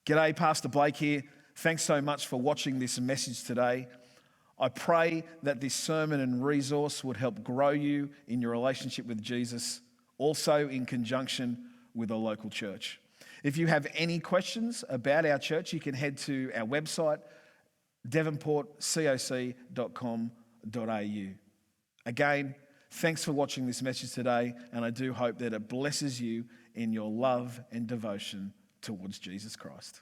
G'day, Pastor Blake here. Thanks so much for watching this message today. I pray that this sermon and resource would help grow you in your relationship with Jesus, also in conjunction with a local church. If you have any questions about our church, you can head to our website, devonportcoc.com.au. Again, thanks for watching this message today, and I do hope that it blesses you in your love and devotion towards Jesus Christ.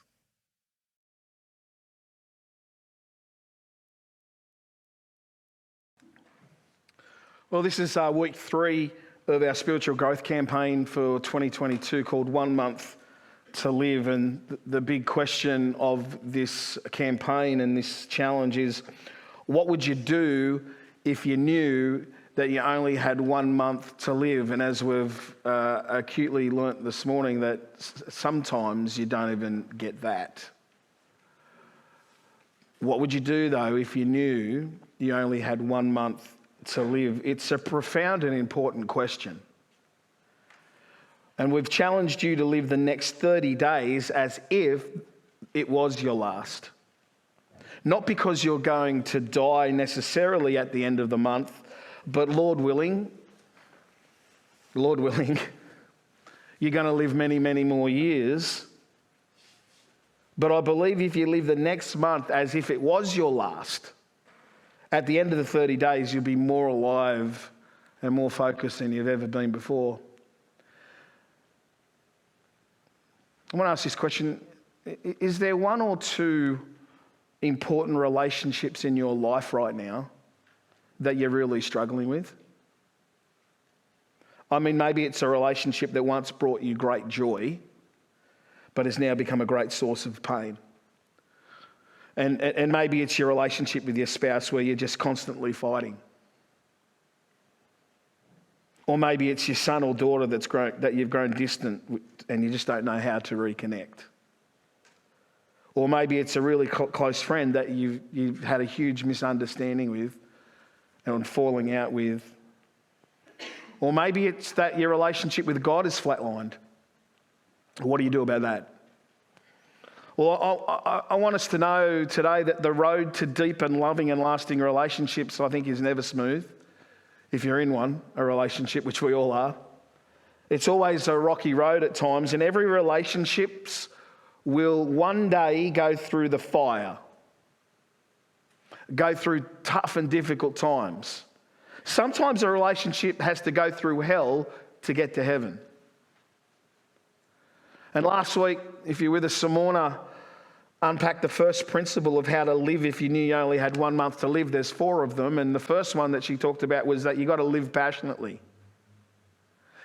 Well, this is week 3 of our spiritual growth campaign for 2022 called 1 Month to Live. And the big question of this campaign and this challenge is, what would you do if you knew that you only had 1 month to live? And as we've acutely learnt this morning, that sometimes you don't even get that. What would you do, though, if you knew you only had 1 month to live? It's a profound and important question. And we've challenged you to live the next 30 days as if it was your last. Not because you're going to die necessarily at the end of the month, but Lord willing, you're going to live many, many more years. But I believe if you live the next month as if it was your last, at the end of the 30 days, you'll be more alive and more focused than you've ever been before. I want to ask this question. Is there 1 or 2 important relationships in your life right now that you're really struggling with? I mean, maybe it's a relationship that once brought you great joy, but has now become a great source of pain. And maybe it's your relationship with your spouse where you're just constantly fighting. Or maybe it's your son or daughter that you've grown distant and you just don't know how to reconnect. Or maybe it's a really close friend that you've had a huge misunderstanding with and falling out with. Or maybe it's that your relationship with God is flatlined. What do you do about that? Well, I want us to know today that the road to deep and loving and lasting relationships, I think, is never smooth. If you're in a relationship, which we all are. It's always a rocky road at times, and every relationship will one day go through the fire, go through tough and difficult times. Sometimes a relationship has to go through hell to get to heaven. And last week, if you're with us, Simona unpacked the first principle of how to live if you knew you only had 1 month to live. There's 4 of them, and the first one that she talked about was that you got to live passionately.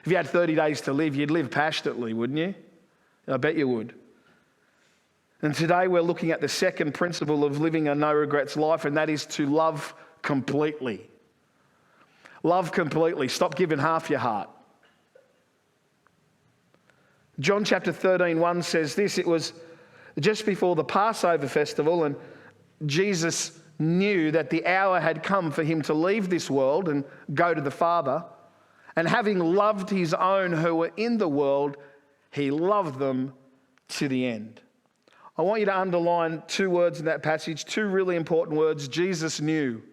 If you had 30 days to live, you'd live passionately, wouldn't you? I bet you would. And today we're looking at the second principle of living a no regrets life, and that is to love completely. Love completely. Stop giving half your heart. John chapter 13:1 says this. It was just before the Passover festival, and Jesus knew that the hour had come for him to leave this world and go to the Father. And having loved his own who were in the world, he loved them to the end. I want you to underline 2 words in that passage, 2 really important words. Jesus knew.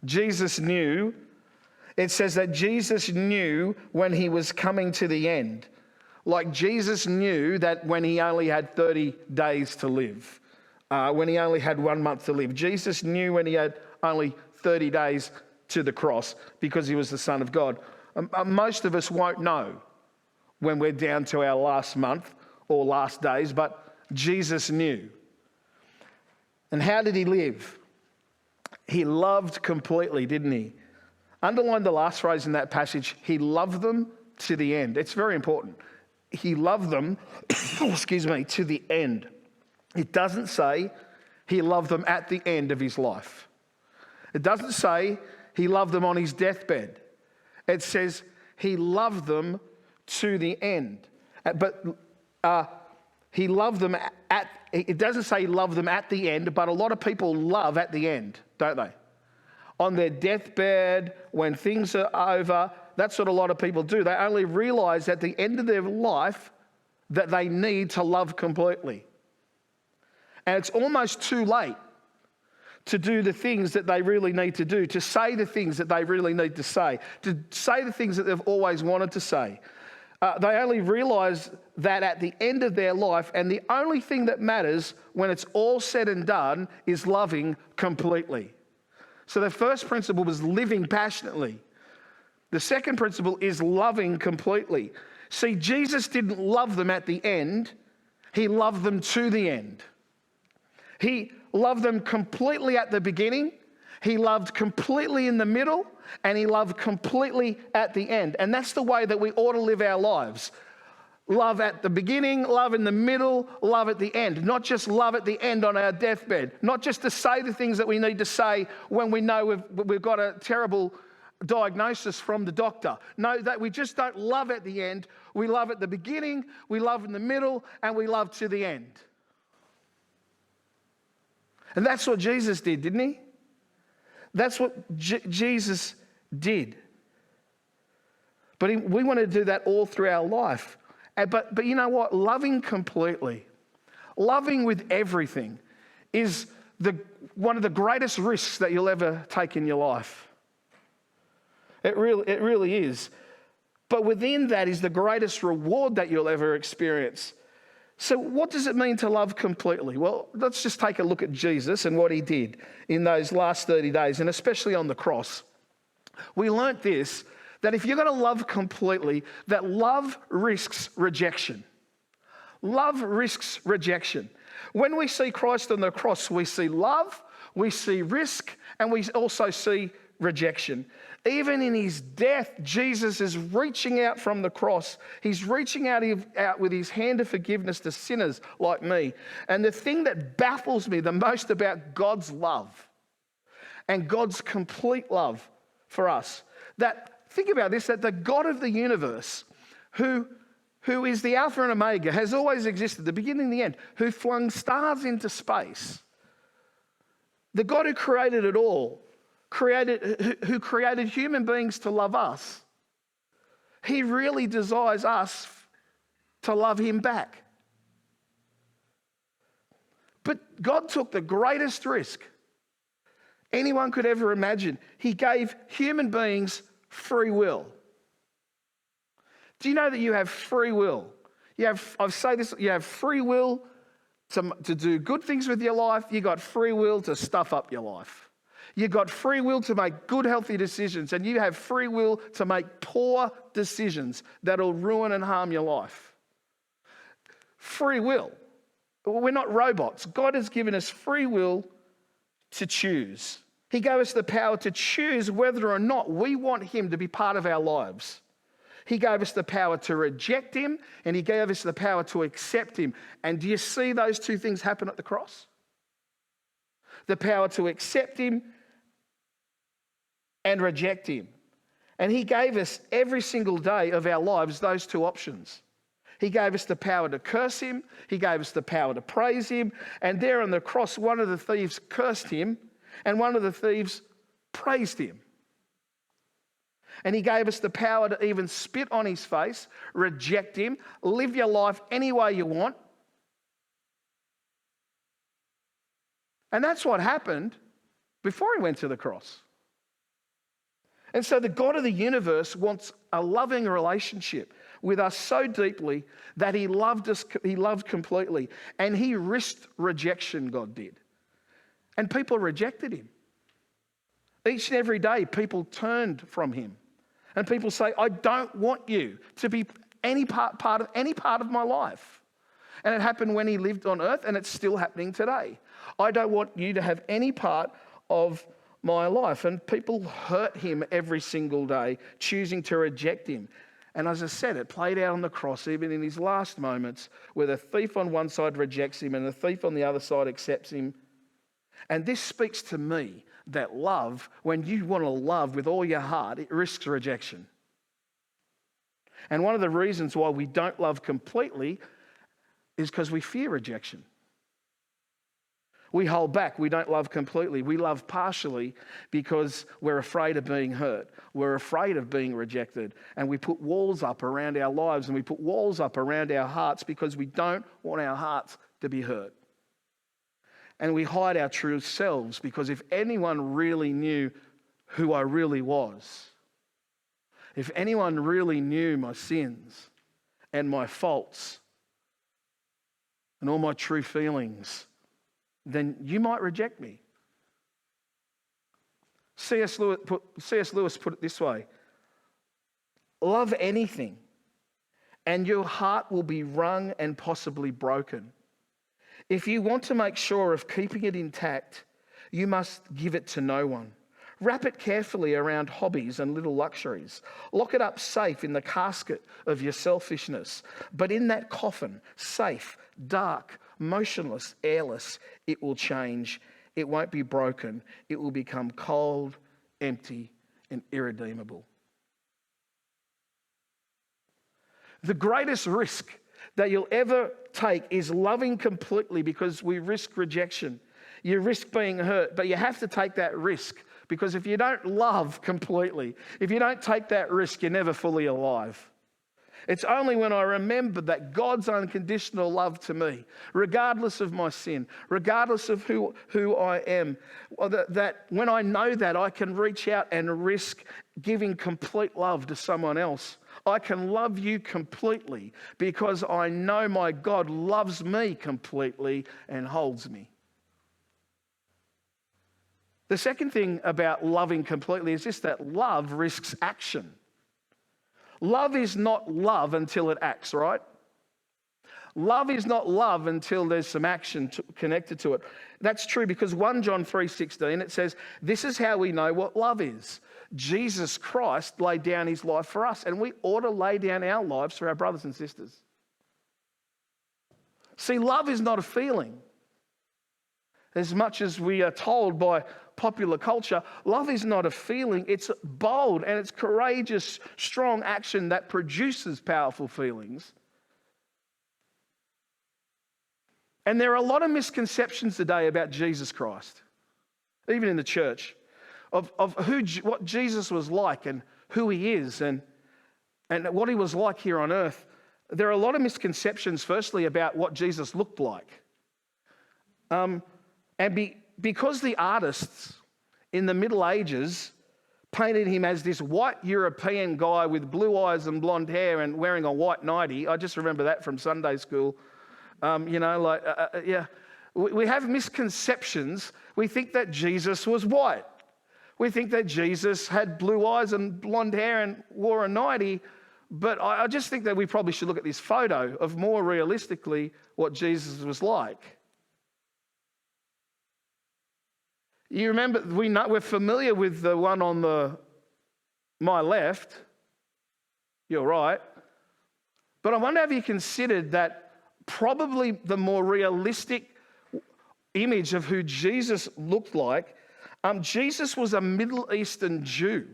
Jesus knew. It says that Jesus knew when he was coming to the end. Like Jesus knew that when he only had 30 days to live, when he only had 1 month to live. Jesus knew when he had only 30 days to the cross because he was the Son of God. Most of us won't know when we're down to our last month or last days, but Jesus knew. And how did he live? He loved completely, didn't he? Underline the last phrase in that passage. He loved them to the end. It's very important. He loved them, to the end. It doesn't say he loved them at the end of his life. It doesn't say he loved them on his deathbed. It says he loved them to the end. But he loved them it doesn't say he loved them at the end, but a lot of people love at the end, don't they? On their deathbed, when things are over, that's what a lot of people do. They only realize at the end of their life that they need to love completely. And it's almost too late to do the things that they really need to do, to say the things that they really need to say the things that they've always wanted to say. They only realise that at the end of their life, and the only thing that matters when it's all said and done is loving completely. So the first principle was living passionately. The second principle is loving completely. See, Jesus didn't love them at the end. He loved them to the end. He loved them completely at the beginning. He loved completely in the middle, and he loved completely at the end. And that's the way that we ought to live our lives. Love at the beginning, love in the middle, love at the end. Not just love at the end on our deathbed. Not just to say the things that we need to say when we know we've got a terrible diagnosis from the doctor. No, that we just don't love at the end. We love at the beginning, we love in the middle, and we love to the end. And that's what Jesus did, didn't he? That's what Jesus did. But we want to do that all through our life. But you know what? Loving completely, loving with everything is one of the greatest risks that you'll ever take in your life. It really is. But within that is the greatest reward that you'll ever experience. So what does it mean to love completely? Well, let's just take a look at Jesus and what he did in those last 30 days, and especially on the cross. We learnt this, that if you're going to love completely, that love risks rejection. Love risks rejection. When we see Christ on the cross, we see love, we see risk, and we also see rejection. Even in his death, Jesus is reaching out from the cross. He's reaching out with his hand of forgiveness to sinners like me. And the thing that baffles me the most about God's love and God's complete love for us, think about this, that the God of the universe, who is the Alpha and Omega, has always existed, the beginning and the end, who flung stars into space, the God who created it all, who created human beings to love us, he really desires us to love him back. But God took the greatest risk anyone could ever imagine. He gave human beings free will. Do you know that you have free will? You have free will to do good things with your life. You got free will to stuff up your life. You've got free will to make good, healthy decisions, and you have free will to make poor decisions that'll ruin and harm your life. Free will. We're not robots. God has given us free will to choose. He gave us the power to choose whether or not we want him to be part of our lives. He gave us the power to reject him, and he gave us the power to accept him. And do you see those two things happen at the cross? The power to accept him and reject him. And he gave us every single day of our lives those two options. He gave us the power to curse him. He gave us the power to praise him. And there on the cross, one of the thieves cursed him and one of the thieves praised him. And he gave us the power to even spit on his face, reject him, live your life any way you want. And that's what happened before he went to the cross. And so the God of the universe wants a loving relationship with us so deeply that he loved us, he loved completely. And he risked rejection, God did. And people rejected him. Each and every day, people turned from him. And people say, I don't want you to be any part of my life. And it happened when he lived on earth, and it's still happening today. I don't want you to have any part of my life. And people hurt him every single day, choosing to reject him. And as I said, it played out on the cross, even in his last moments, where the thief on one side rejects him and the thief on the other side accepts him. And this speaks to me that love, when you want to love with all your heart, it risks rejection. And one of the reasons why we don't love completely is because we fear rejection. We hold back. We don't love completely. We love partially because we're afraid of being hurt. We're afraid of being rejected. And we put walls up around our lives and we put walls up around our hearts because we don't want our hearts to be hurt. and we hide our true selves, because if anyone really knew who I really was, if anyone really knew my sins and my faults and all my true feelings, then you might reject me. C.S. Lewis put it this way: love anything, and your heart will be wrung and possibly broken. If you want to make sure of keeping it intact, you must give it to no one. Wrap it carefully around hobbies and little luxuries. Lock it up safe in the casket of your selfishness. But in that coffin, safe, dark, motionless, airless, it will change. It won't be broken. It will become cold, empty, and irredeemable. The greatest risk that you'll ever take is loving completely, because we risk rejection. You risk being hurt, but you have to take that risk, because if you don't love completely, if you don't take that risk, you're never fully alive. It's only when I remember that God's unconditional love to me, regardless of my sin, regardless of who I am, that when I know that, I can reach out and risk giving complete love to someone else. I can love you completely because I know my God loves me completely and holds me. The second thing about loving completely is this: that love risks action. Love is not love until it acts, right? Love is not love until there's some action connected to it. That's true because 1 John 3:16, it says, this is how we know what love is. Jesus Christ laid down his life for us, and we ought to lay down our lives for our brothers and sisters. See, love is not a feeling. As much as we are told by popular culture, love is not a feeling. It's bold and it's courageous, strong action that produces powerful feelings. And there are a lot of misconceptions today about Jesus Christ, even in the church, of what Jesus was like and who he is and what he was like here on earth. There are a lot of misconceptions, firstly, about what Jesus looked like. Because the artists in the Middle Ages painted him as this white European guy with blue eyes and blonde hair and wearing a white nightie. I just remember that from Sunday school. We have misconceptions. We think that Jesus was white. We think that Jesus had blue eyes and blonde hair and wore a nightie. But I just think that we probably should look at this photo of more realistically what Jesus was like. You remember, we're familiar with the one on my left. You're right. But I wonder if you considered that probably the more realistic image of who Jesus looked like, Jesus was a Middle Eastern Jew.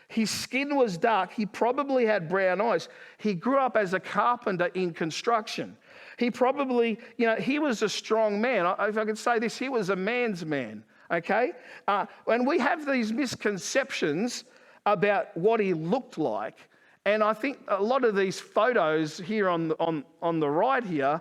His skin was dark. He probably had brown eyes. He grew up as a carpenter in construction. He probably, he was a strong man. If I could say this, he was a man's man, okay? And we have these misconceptions about what he looked like. And I think a lot of these photos here on the right here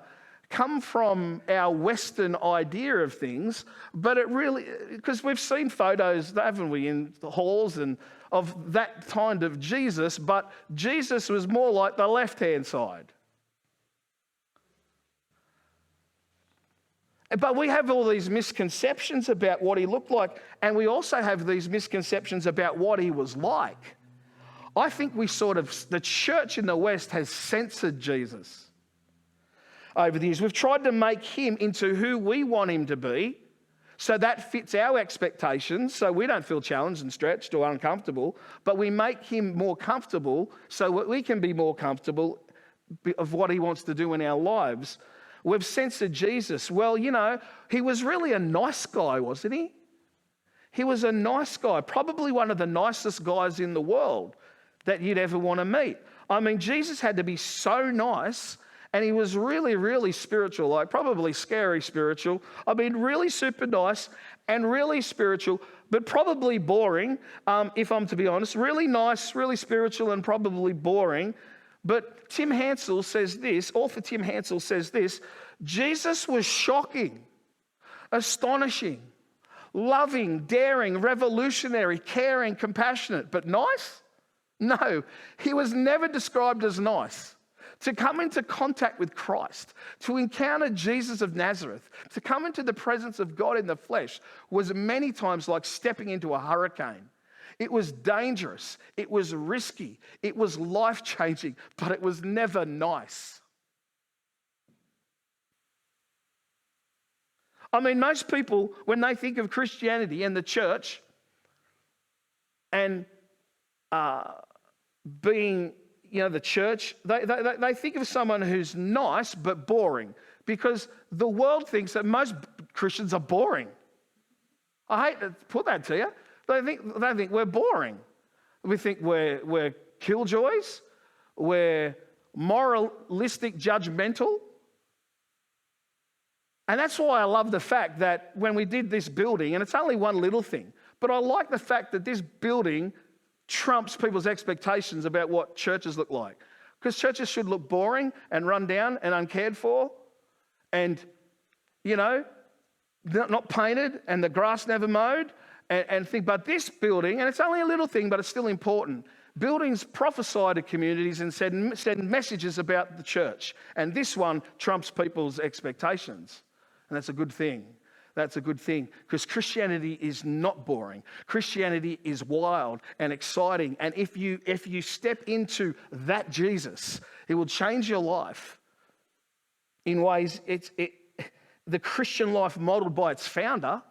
come from our Western idea of things, but it really, because we've seen photos, haven't we, in the halls and of that kind of Jesus, but Jesus was more like the left-hand side. But we have all these misconceptions about what he looked like, and we also have these misconceptions about what he was like. I think the church in the West has censored Jesus over the years. We've tried to make him into who we want him to be, so that fits our expectations, so we don't feel challenged and stretched or uncomfortable, but we make him more comfortable so that we can be more comfortable of what he wants to do in our lives. We've censored Jesus. Well, he was really a nice guy, wasn't he? He was a nice guy, probably one of the nicest guys in the world that you'd ever want to meet. I mean, Jesus had to be so nice, and he was really, really spiritual, like probably scary spiritual. I mean, really super nice and really spiritual, but probably boring, if I'm to be honest. Really nice, really spiritual, and probably boring. But author Tim Hansel says this: Jesus was shocking, astonishing, loving, daring, revolutionary, caring, compassionate, but nice? No, he was never described as nice. To come into contact with Christ, to encounter Jesus of Nazareth, to come into the presence of God in the flesh was many times like stepping into a hurricane. It was dangerous, it was risky, it was life-changing, but it was never nice. I mean, most people, when they think of Christianity and the church and being, the church, they think of someone who's nice but boring, because the world thinks that most Christians are boring. I hate to put that to you. They think we're boring. We think we're killjoys, we're moralistic, judgmental. And that's why I love the fact that when we did this building, and it's only one little thing, but I like the fact that this building trumps people's expectations about what churches look like. Because churches should look boring and run down and uncared for and, not painted and the grass never mowed and think, but this building, and it's only a little thing, but it's still important. Buildings prophesy to communities and send messages about the church. And this one trumps people's expectations. And that's a good thing. That's a good thing, because Christianity is not boring. Christianity is wild and exciting. And if you step into that Jesus, it will change your life in ways. The Christian life modeled by its founder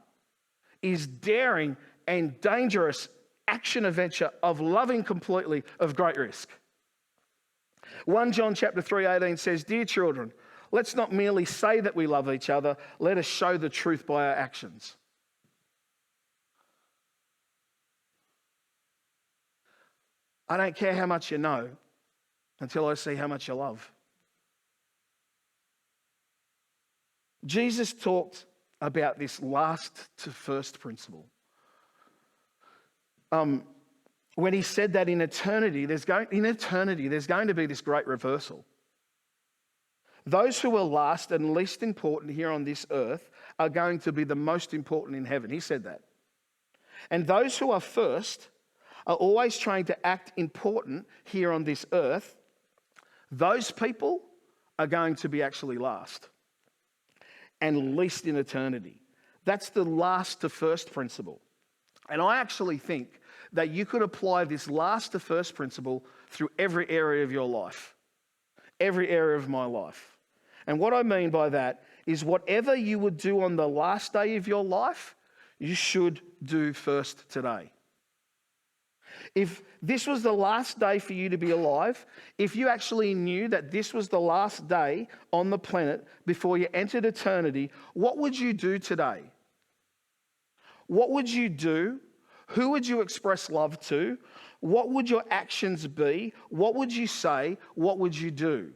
is daring and dangerous action adventure of loving completely, of great risk. 1 John chapter 3:18 says, "Dear children, let's not merely say that we love each other, let us show the truth by our actions." I don't care how much you know until I see how much you love. Jesus talked about this last to first principle. When he said that in eternity, there's going to be this great reversal. Those who are last and least important here on this earth are going to be the most important in heaven. He said that. And those who are first are always trying to act important here on this earth. Those people are going to be actually last and least in eternity. That's the last to first principle. And I actually think that you could apply this last to first principle through every area of your life, every area of my life. And what I mean by that is whatever you would do on the last day of your life, you should do first today. If this was the last day for you to be alive, if you actually knew that this was the last day on the planet before you entered eternity, what would you do today? What would you do? Who would you express love to? What would your actions be? What would you say? What would you do?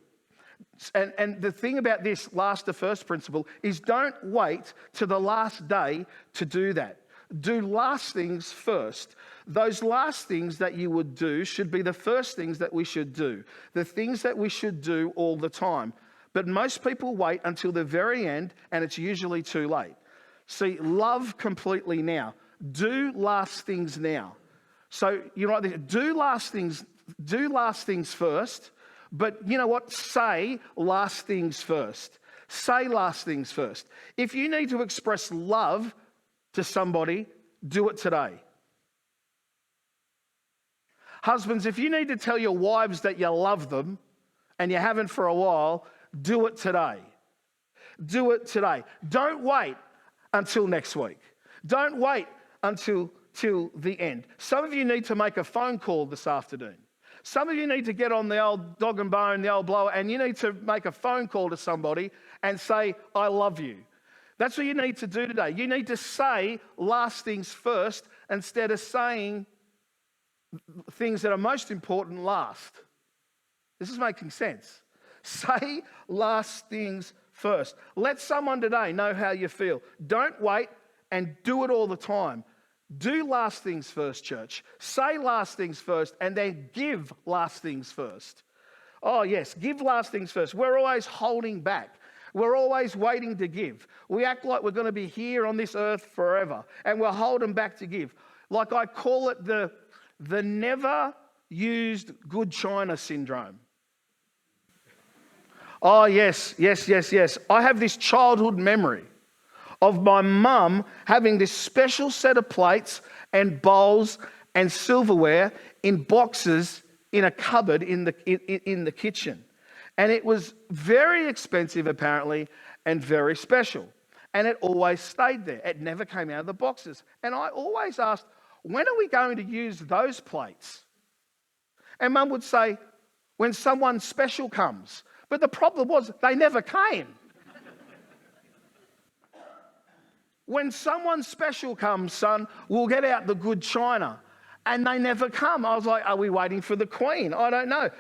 And the thing about this last to first principle is don't wait to the last day to do that. Do last things first. Those last things that you would do should be the first things that we should do. The things that we should do all the time. But most people wait until the very end, and it's usually too late. See, love completely now. Do last things now. So you write this, do last things first, but you know what? Say last things first. Say last things first. If you need to express love to somebody, do it today. Husbands, if you need to tell your wives that you love them and you haven't for a while, do it today. Do it today. Don't wait until next week. Don't wait until the end. Some of you need to make a phone call this afternoon. Some of you need to get on the old dog and bone, the old blower, and you need to make a phone call to somebody and say, I love you. That's what you need to do today. You need to say last things first instead of saying things that are most important last. This is making sense. Say last things first. Let someone today know how you feel. Don't wait and do it all the time. Do last things first, church. Say last things first and then give last things first. Oh yes, give last things first. We're always holding back. We're always waiting to give. We act like we're going to be here on this earth forever, and we're holding back to give. Like I call it the never used good china syndrome. Oh, yes. I have this childhood memory of my mum having this special set of plates and bowls and silverware in boxes in a cupboard in the kitchen. And it was very expensive, apparently, and very special. And it always stayed there. It never came out of the boxes. And I always asked, when are we going to use those plates? And Mum would say, when someone special comes. But the problem was, they never came. When someone special comes, son, we'll get out the good china. And they never come. I was like, are we waiting for the Queen? I don't know.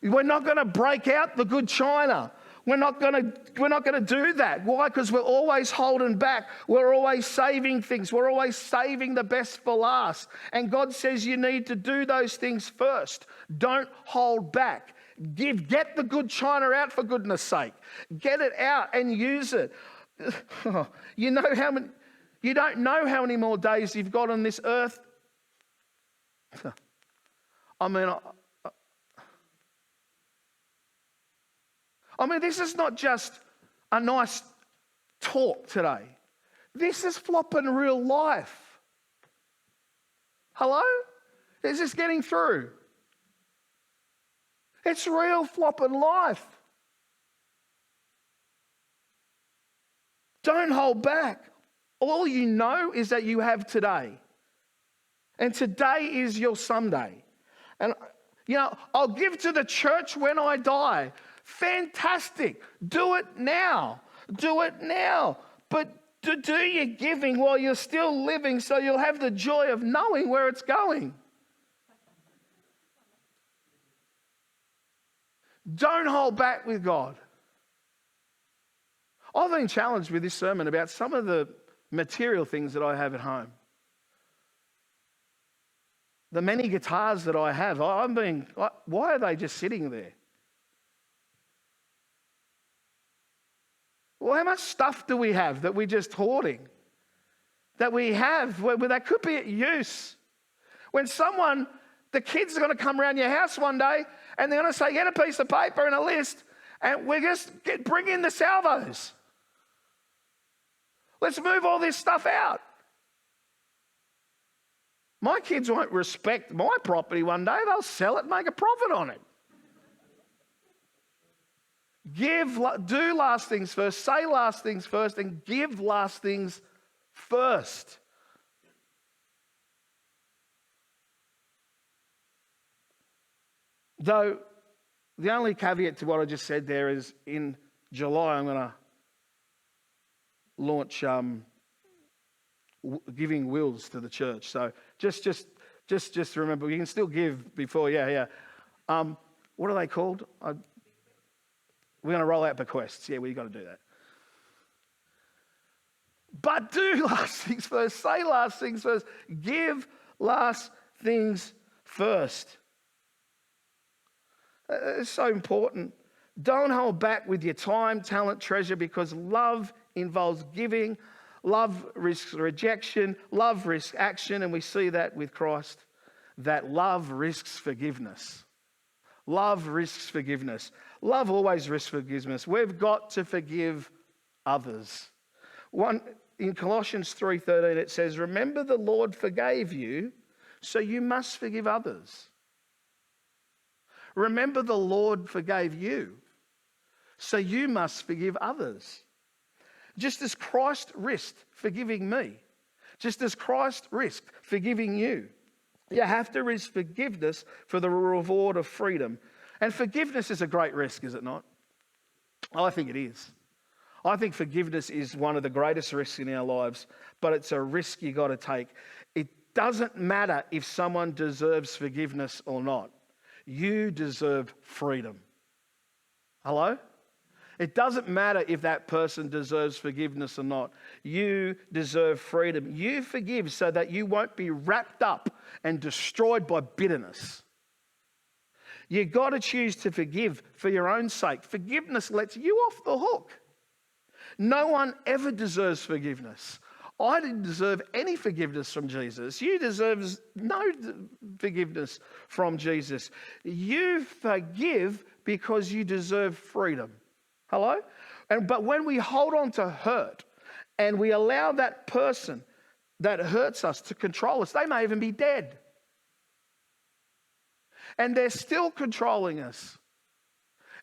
We're not going to break out the good china. We're not going to do that. Why? Because we're always holding back. We're always saving things. We're always saving the best for last. And God says you need to do those things first. Don't hold back. Get the good china out, for goodness sake. Get it out and use it. You don't know how many more days you've got on this earth. I mean, this is not just a nice talk today. This is flopping real life. Hello? Is this getting through? It's real flopping life. Don't hold back. All you know is that you have today. And today is your Sunday. And, I'll give to the church when I die. Fantastic. Do it now. Do it now. But do your giving while you're still living so you'll have the joy of knowing where it's going. Don't hold back with God. I've been challenged with this sermon about some of the material things that I have at home. The many guitars that I have, I'm being, why are they just sitting there? Well, how much stuff do we have that we're just hoarding? That we have, where that could be at use. When the kids are going to come around your house one day and they're going to say, get a piece of paper and a list, and we're just bring in the salvos. Let's move all this stuff out. My kids won't respect my property one day. They'll sell it and make a profit on it. Do last things first, say last things first, and give last things first. Though the only caveat to what I just said there is in July I'm going to launch giving wills to the church. So just remember, you can still give before, what are they called? We're going to roll out bequests. Yeah, we've got to do that. But do last things first. Say last things first. Give last things first. It's so important. Don't hold back with your time, talent, treasure, because love involves giving. Love risks rejection. Love risks action. And we see that with Christ, that love risks forgiveness. Love risks forgiveness. Love always risks forgiveness. We've got to forgive others. In Colossians 3:13 it says, remember the Lord forgave you, so you must forgive others. Remember the Lord forgave you, so you must forgive others. Just as Christ risked forgiving me, just as Christ risked forgiving you, you have to risk forgiveness for the reward of freedom. And forgiveness is a great risk, is it not? I think it is. I think forgiveness is one of the greatest risks in our lives, but it's a risk you got to take. It doesn't matter if someone deserves forgiveness or not. You deserve freedom. Hello? It doesn't matter if that person deserves forgiveness or not. You deserve freedom. You forgive so that you won't be wrapped up and destroyed by bitterness. You've got to choose to forgive for your own sake. Forgiveness lets you off the hook. No one ever deserves forgiveness. I didn't deserve any forgiveness from Jesus. You deserve no forgiveness from Jesus. You forgive because you deserve freedom. Hello? But when we hold on to hurt and we allow that person that hurts us to control us, they may even be dead. And they're still controlling us.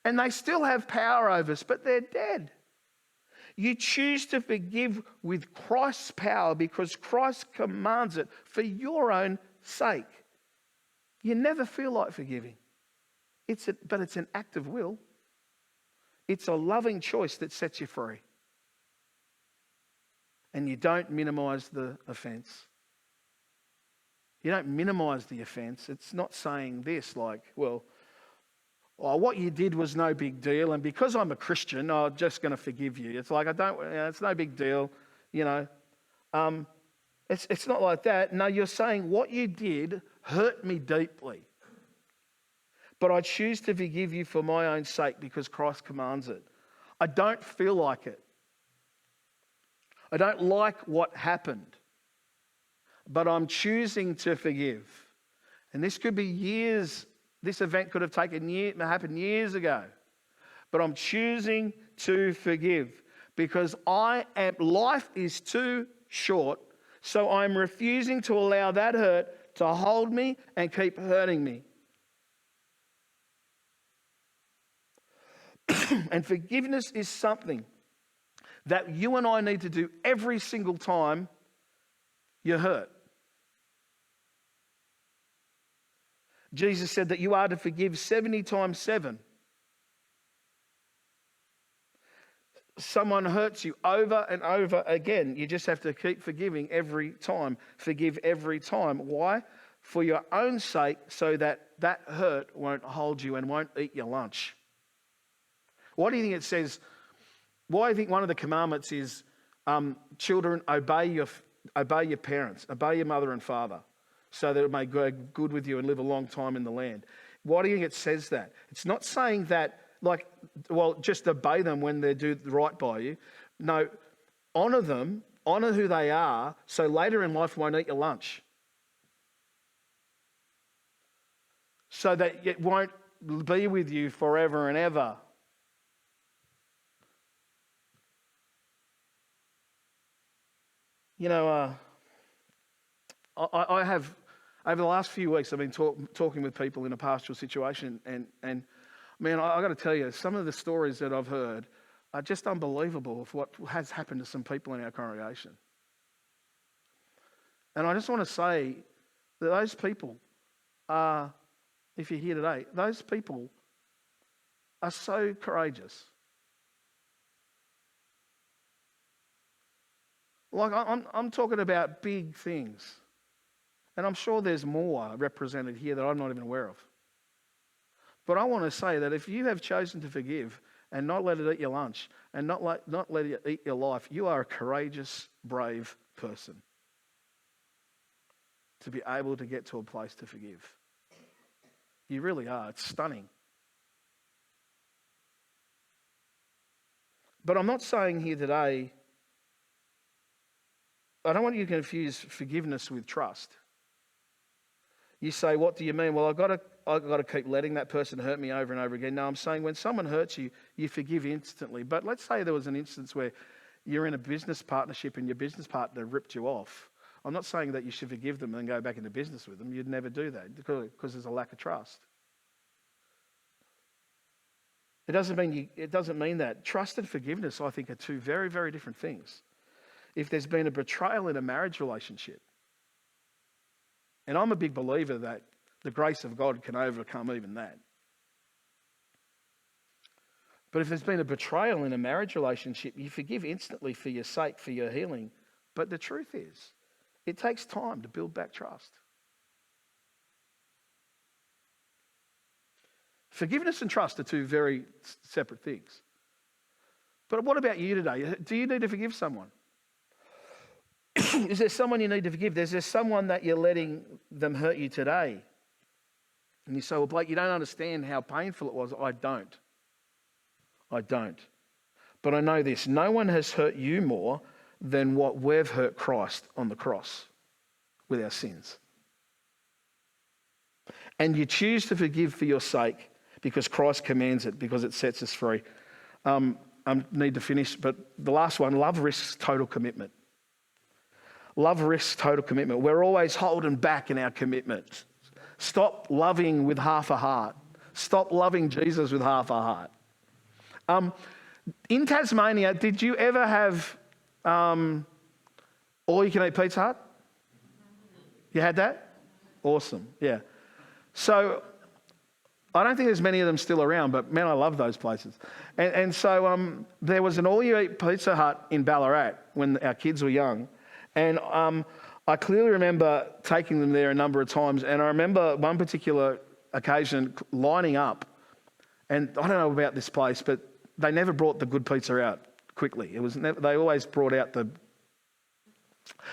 And they still have power over us, but they're dead. You choose to forgive with Christ's power because Christ commands it for your own sake. You never feel like forgiving. But it's an act of will. It's a loving choice that sets you free. And you don't minimize the offense. You don't minimize the offense. It's not saying this like, well, what you did was no big deal, and because I'm a Christian, I'm just going to forgive you. It's like, it's no big deal, It's not like that. No, you're saying what you did hurt me deeply. But I choose to forgive you for my own sake because Christ commands it. I don't feel like it. I don't like what happened. But I'm choosing to forgive. And this could be years. This event could have happened years ago. But I'm choosing to forgive because life is too short. So I'm refusing to allow that hurt to hold me and keep hurting me. And forgiveness is something that you and I need to do every single time you're hurt. Jesus said that you are to forgive 70 times 7. Someone hurts you over and over again. You just have to keep forgiving every time. Forgive every time. Why? For your own sake, so that hurt won't hold you and won't eat your lunch. Why do you think it says, why do you think one of the commandments is, children, obey your parents, obey your mother and father, so that it may go good with you and live a long time in the land? Why do you think it says that? It's not saying that, just obey them when they do right by you. No, honour them, honour who they are, so later in life won't eat your lunch. So that it won't be with you forever and ever. I have, over the last few weeks, I've been talking with people in a pastoral situation, and man, I got to tell you, some of the stories that I've heard are just unbelievable of what has happened to some people in our congregation. And I just want to say that those people are, if you're here today, those people are so courageous. Like, I'm talking about big things. And I'm sure there's more represented here that I'm not even aware of. But I want to say that if you have chosen to forgive and not let it eat your lunch and not let it eat your life, you are a courageous, brave person to be able to get to a place to forgive. You really are. It's stunning. But I'm not saying here today, I don't want you to confuse forgiveness with trust. You say, what do you mean? Well, I've got to keep letting that person hurt me over and over again. No, I'm saying when someone hurts you, you forgive instantly. But let's say there was an instance where you're in a business partnership and your business partner ripped you off. I'm not saying that you should forgive them and go back into business with them. You'd never do that because there's a lack of trust. It doesn't mean that. Trust and forgiveness, I think, are two very, very different things. If there's been a betrayal in a marriage relationship, and I'm a big believer that the grace of God can overcome even that. But if there's been a betrayal in a marriage relationship, you forgive instantly for your sake, for your healing. But the truth is, it takes time to build back trust. Forgiveness and trust are two very separate things. But what about you today? Do you need to forgive someone? Is there someone you need to forgive? Is there someone that you're letting them hurt you today? And you say, well, Blake, you don't understand how painful it was. I don't. But I know this, no one has hurt you more than what we've hurt Christ on the cross with our sins. And you choose to forgive for your sake because Christ commands it, because it sets us free. I need to finish, but the last one, love risks total commitment. Love risks total commitment. We're always holding back in our commitments. Stop loving with half a heart. Stop loving Jesus with half a heart. In Tasmania, did you ever have all-you-can-eat Pizza Hut? You had that? Awesome, yeah. So I don't think there's many of them still around, but man, I love those places. And so there was an all-you-eat Pizza Hut in Ballarat when our kids were young. And I clearly remember taking them there a number of times. And I remember one particular occasion lining up. And I don't know about this place, but they never brought the good pizza out quickly. It was they always brought out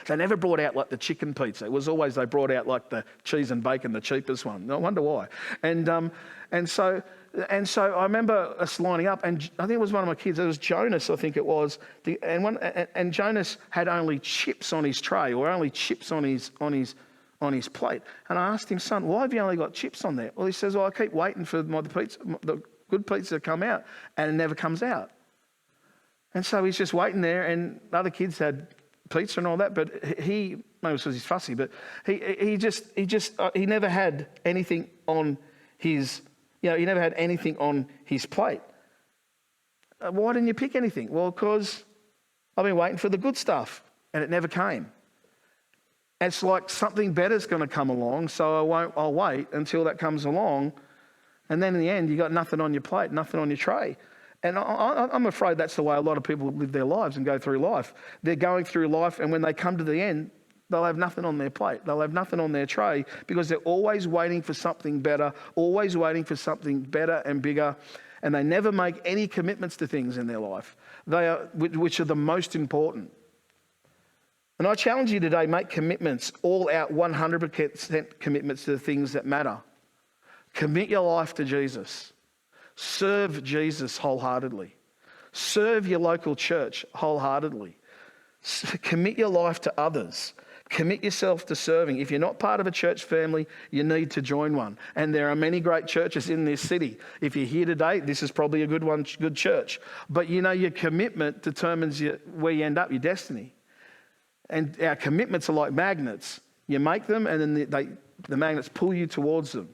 they never brought out like the chicken pizza. It was always they brought out like the cheese and bacon, the cheapest one. I wonder why. And so I remember us lining up, and I think it was one of my kids. It was Jonas, I think it was. And Jonas had only chips on his tray, or only chips on his plate. And I asked him, son, why have you only got chips on there? Well, he says, well, I keep waiting for the good pizza to come out, and it never comes out. And so he's just waiting there, and other kids had pizza and all that, but maybe because he's fussy, but he never had anything on his, he never had anything on his plate. Why didn't you pick anything? Well, because I've been waiting for the good stuff, and it never came. It's like something better's going to come along, so I'll wait until that comes along, and then in the end, you got nothing on your plate, nothing on your tray. And I'm afraid that's the way a lot of people live their lives and go through life. They're going through life, and when they come to the end, they'll have nothing on their plate. They'll have nothing on their tray because they're always waiting for something better, always waiting for something better and bigger, and they never make any commitments to things in their life, which are the most important. And I challenge you today, make commitments, all out 100% commitments to the things that matter. Commit your life to Jesus. Serve Jesus wholeheartedly. Serve your local church wholeheartedly. Commit your life to others. Commit yourself to serving. If you're not part of a church family, you need to join one. And there are many great churches in this city. If you're here today, this is probably a good church. But your commitment determines where you end up, your destiny. And our commitments are like magnets. You make them, and then the magnets pull you towards them.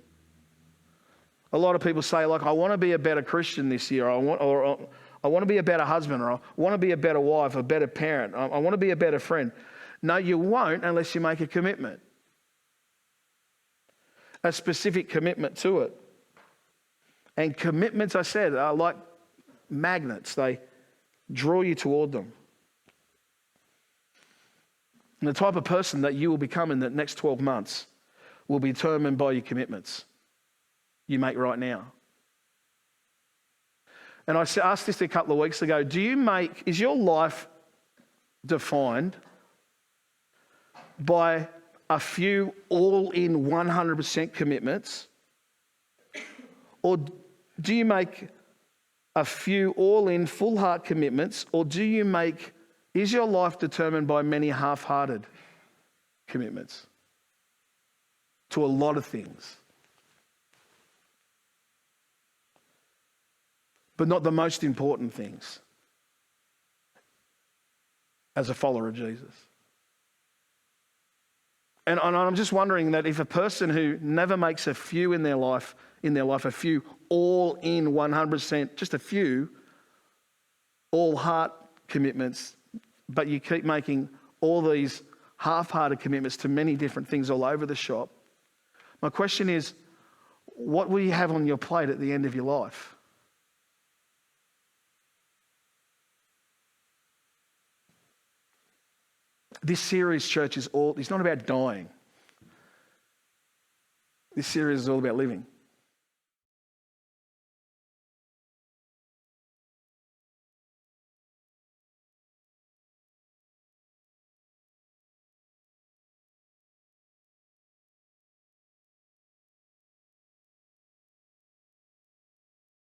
A lot of people say, like, I want to be a better Christian this year, or I want to be a better husband, or I want to be a better wife, a better parent, I want to be a better friend. No, you won't unless you make a commitment. A specific commitment to it. And commitments, I said, are like magnets. They draw you toward them. And the type of person that you will become in the next 12 months will be determined by your commitments you make right now. And I asked this a couple of weeks ago, is your life defined by a few all-in 100% commitments? Or do you make a few all-in full-heart commitments? Or is your life determined by many half-hearted commitments to a lot of things? But not the most important things as a follower of Jesus. And I'm just wondering that if a person who never makes a few in their life, a few all in 100%, just a few all heart commitments, but you keep making all these half-hearted commitments to many different things all over the shop, my question is, what will you have on your plate at the end of your life? This series, church, it's not about dying. This series is all about living.